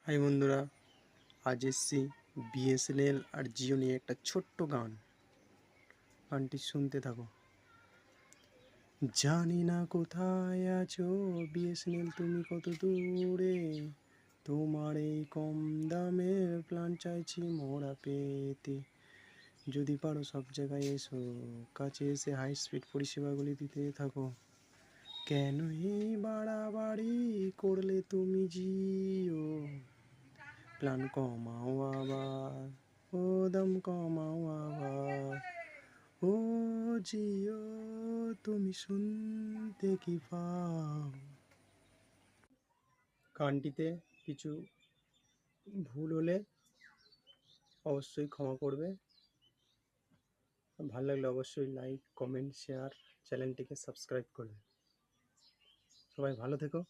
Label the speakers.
Speaker 1: High বন্ধুরা, আজ এসছি বিএসএনএল আর জিও নিয়ে একটা ছোট্ট গানটি শুনতে থাকো। জানি না কোথায় আছো বিএসএনএল, তুমি কত দূরে, তোমার এই কম দামের প্ল্যান চাইছি মোরা পেতে। যদি পারো সব জায়গায় এসো, কাছে এসে হাই স্পিড পরিষেবাগুলি দিতে থাকো। কেন এই বাড়াবাড়ি করলে তুমি জিও, প্ল্যান কমাও আবার, ও দাম কমাও আবার, ও জিও তুমি শুনতে কি পাও। গানটিতে কিছু ভুল হলে অবশ্যই ক্ষমা করবে। ভালো লাগলে অবশ্যই লাইক, কমেন্ট, শেয়ার, চ্যানেলটিকে সাবস্ক্রাইব করবে। সবাই ভালো থেকো।